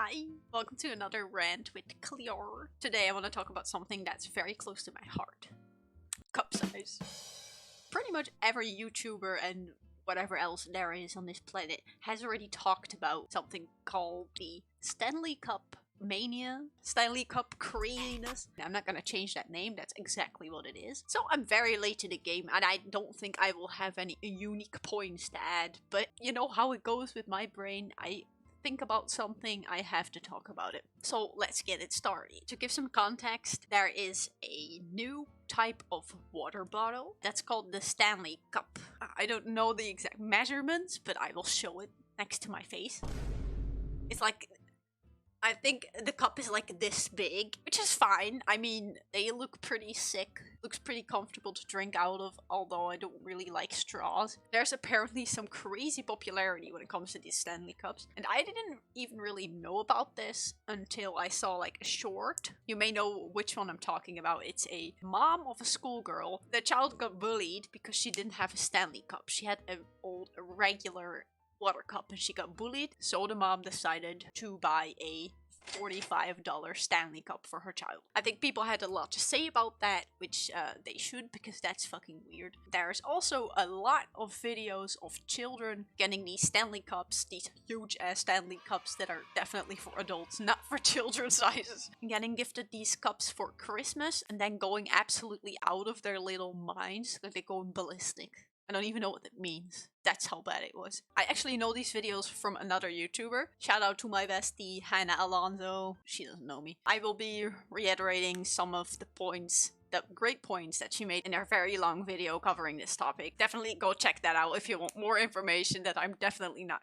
Hi, welcome to another rant with Cleo. Today I want to talk about something that's very close to my heart. Cup size. Pretty much every YouTuber and whatever else there is on this planet has already talked about something called the Stanley Cup mania, Stanley Cup craziness. I'm not gonna change that name, that's exactly what it is. So I'm very late to the game and I don't think I will have any unique points to add, but you know how it goes with my brain. I think about something, I have to talk about it. So let's get it started. To give some context, there is a new type of water bottle that's called the Stanley Cup. I don't know the exact measurements, but I will show it next to my face. It's like, I think the cup is like this big, which is fine. I mean, they look pretty sick. Looks pretty comfortable to drink out of, although I don't really like straws. There's apparently some crazy popularity when it comes to these Stanley Cups. And I didn't even really know about this until I saw like a short. You may know which one I'm talking about. It's a mom of a schoolgirl. The child got bullied because she didn't have a Stanley Cup. She had an old regular water cup and she got bullied, so the mom decided to buy a $45 Stanley Cup for her child. I think people had a lot to say about that, which they should, because that's fucking weird. There's also a lot of videos of children getting these Stanley Cups, these huge ass Stanley Cups that are definitely for adults, not for children sizes. Getting gifted these cups for Christmas and then going absolutely out of their little minds, like they're going ballistic. I don't even know what it means. That's how bad it was. I actually know these videos from another YouTuber. Shout out to my bestie, Hannah Alonso. She doesn't know me. I will be reiterating some of the points, the great points that she made in her very long video covering this topic. Definitely go check that out if you want more information that I'm definitely not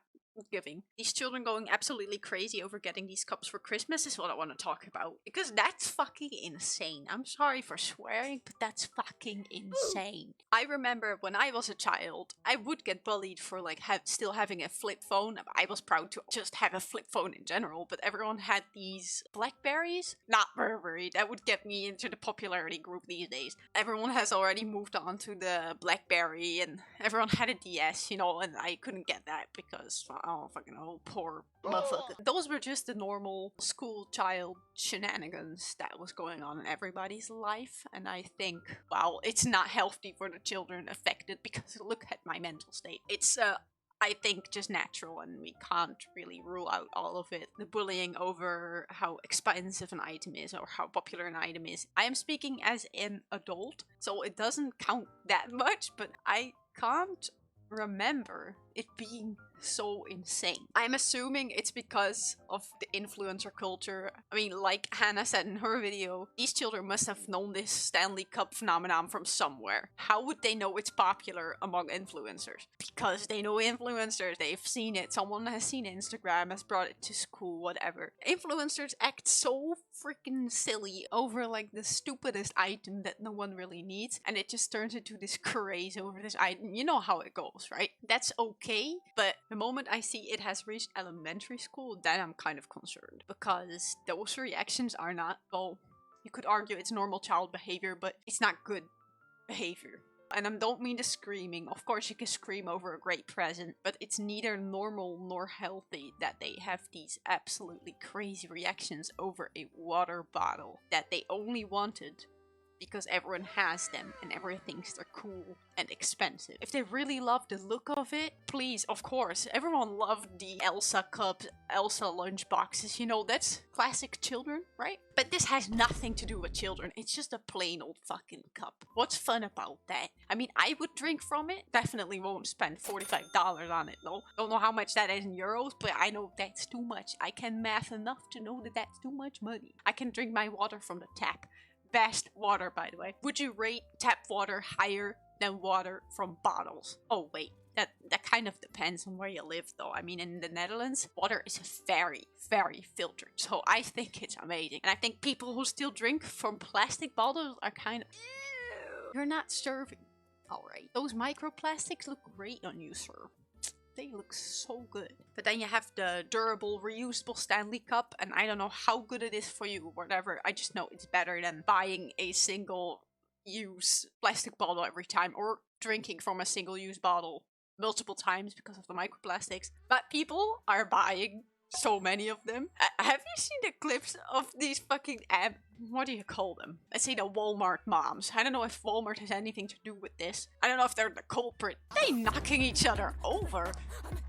giving. These children going absolutely crazy over getting these cups for Christmas is what I want to talk about, because that's fucking insane. I'm sorry for swearing, but that's fucking insane. I remember when I was a child, I would get bullied for like still having a flip phone. I was proud to just have a flip phone in general, but everyone had these Blackberries. Not Burberry, that would get me into the popularity group these days. Everyone has already moved on to the Blackberry and everyone had a DS, you know, and I couldn't get that because I don't fucking know, poor motherfucker. Those were just the normal school child shenanigans that was going on in everybody's life, and I think, wow, it's not healthy for the children affected, because look at my mental state. It's I think just natural, and we can't really rule out all of it. The bullying over how expensive an item is or how popular an item is. I am speaking as an adult, so it doesn't count that much, but I can't remember it being so insane. I'm assuming it's because of the influencer culture. I mean, like Hannah said in her video, these children must have known this Stanley Cup phenomenon from somewhere. How would they know it's popular among influencers? Because they know influencers, they've seen it, someone has seen Instagram, has brought it to school, whatever. Influencers act so freaking silly over like the stupidest item that no one really needs, and it just turns into this craze over this item. You know how it goes, right? That's okay, but the moment I see it has reached elementary school, then I'm kind of concerned, because those reactions are not, well, you could argue it's normal child behavior, but it's not good behavior. And I don't mean the screaming. Of course you can scream over a great present, but it's neither normal nor healthy that they have these absolutely crazy reactions over a water bottle that they only wanted because everyone has them and everyone thinks they're cool and expensive. If they really love the look of it, please, of course, everyone loved the Elsa cups, Elsa lunch boxes, you know, that's classic children, right? But this has nothing to do with children, it's just a plain old fucking cup. What's fun about that? I mean, I would drink from it, definitely won't spend $45 on it though. Don't know how much that is in euros, but I know that's too much. I can math enough to know that that's too much money. I can drink my water from the tap. Best water, by the way. Would you rate tap water higher than water from bottles? Oh wait, that kind of depends on where you live though. I mean, in the Netherlands, water is very, very filtered, so I think it's amazing. And I think people who still drink from plastic bottles are kind of, you're not serving. Alright, those microplastics look great on you, sir. They look so good. But then you have the durable, reusable Stanley Cup, and I don't know how good it is for you, whatever. I just know it's better than buying a single-use plastic bottle every time, or drinking from a single-use bottle multiple times because of the microplastics. But people are buying so many of them. Have you seen the clips of these fucking what do you call them? Let's say the Walmart moms. I don't know if Walmart has anything to do with this. I don't know if they're the culprit. They knocking each other over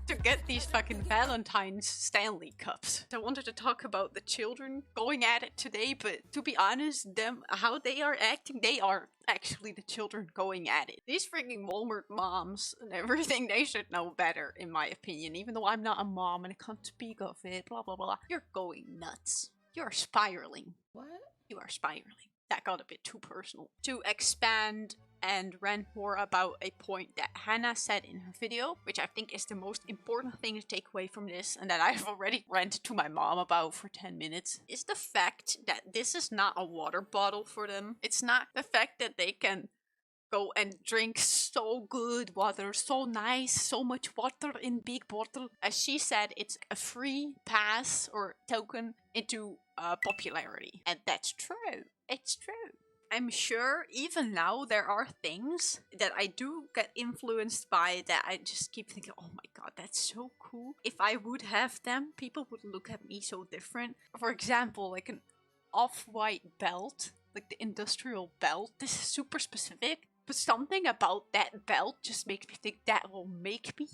to get these fucking Valentine's Stanley Cups. I wanted to talk about the children going at it today, but to be honest, how they are acting, they are actually the children going at it. These freaking Walmart moms and everything, they should know better, in my opinion. Even though I'm not a mom and I can't speak of it, blah blah blah. You're going nuts. You're spiraling. What? You are spiraling. That got a bit too personal. To expand and rant more about a point that Hannah said in her video, which I think is the most important thing to take away from this, and that I've already ranted to my mom about for 10 minutes, is the fact that this is not a water bottle for them. It's not the fact that they can go and drink so good water, so nice, so much water in big bottle. As she said, it's a free pass or token into popularity. And that's true. It's true. I'm sure even now there are things that I do get influenced by that I just keep thinking, oh my god, that's so cool. If I would have them, people would look at me so different. For example, like an off-white belt, like the industrial belt. This is super specific, but something about that belt just makes me think that will make me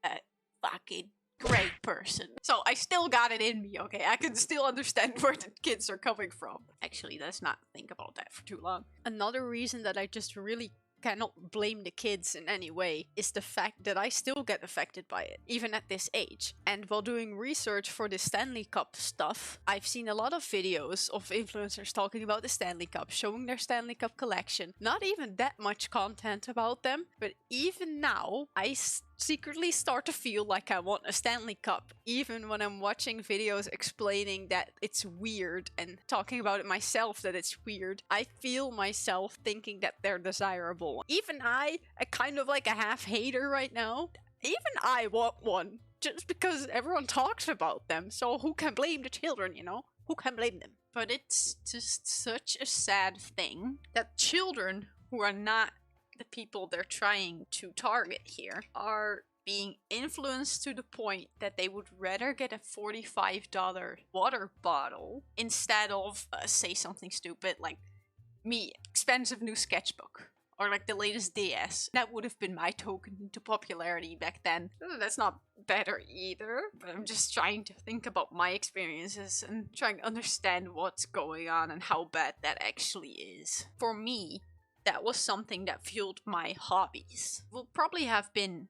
a fucking great person. So I still got it in me, okay? I can still understand where the kids are coming from. Actually, let's not think about that for too long. Another reason that I just really cannot blame the kids in any way is the fact that I still get affected by it, even at this age. And while doing research for the Stanley Cup stuff, I've seen a lot of videos of influencers talking about the Stanley Cup, showing their Stanley Cup collection. Not even that much content about them, but even now, I secretly start to feel like I want a Stanley Cup, even when I'm watching videos explaining that it's weird and talking about it myself that it's weird. I feel myself thinking that they're desirable. Even I, a kind of like a half hater right now, even I want one just because everyone talks about them. So who can blame the children, you know? Who can blame them? But it's just such a sad thing that children who are not the people they're trying to target here are being influenced to the point that they would rather get a $45 water bottle instead of say something stupid like me, expensive new sketchbook, or like the latest DS. That would have been my token to popularity back then. That's not better either, but I'm just trying to think about my experiences and trying to understand what's going on and how bad that actually is. For me, that was something that fueled my hobbies. Will probably have been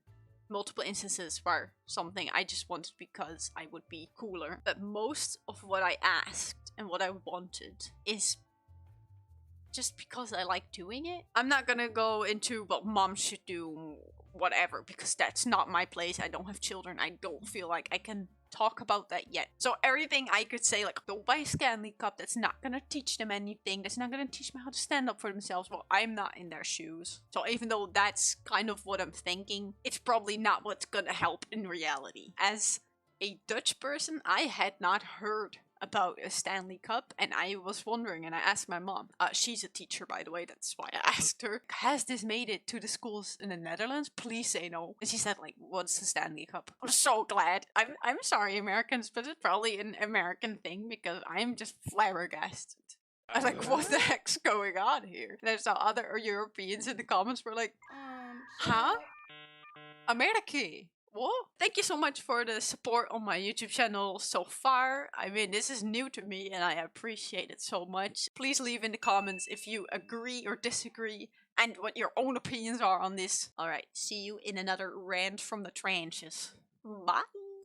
multiple instances where something I just wanted because I would be cooler. But most of what I asked and what I wanted is just because I like doing it. I'm not gonna go into what mom should do, whatever, because that's not my place. I don't have children. I don't feel like I can talk about that yet. So everything I could say, like, don't buy a Stanley Cup, that's not gonna teach them anything, that's not gonna teach them how to stand up for themselves. Well, I'm not in their shoes. So even though that's kind of what I'm thinking, it's probably not what's gonna help in reality. As a Dutch person, I had not heard about a Stanley Cup, and I was wondering, and I asked my mom. She's a teacher, by the way, that's why I asked her. Has this made it to the schools in the Netherlands? Please say no. And she said, like, what's the Stanley Cup? I'm so glad. I'm sorry, Americans, but it's probably an American thing because I'm just flabbergasted. I was like, what the heck's going on here? And there's some other Europeans in the comments were like, huh? America? What? Thank you so much for the support on my YouTube channel so far. I mean, this is new to me and I appreciate it so much. Please leave in the comments if you agree or disagree and what your own opinions are on this. Alright, see you in another rant from the trenches. Bye!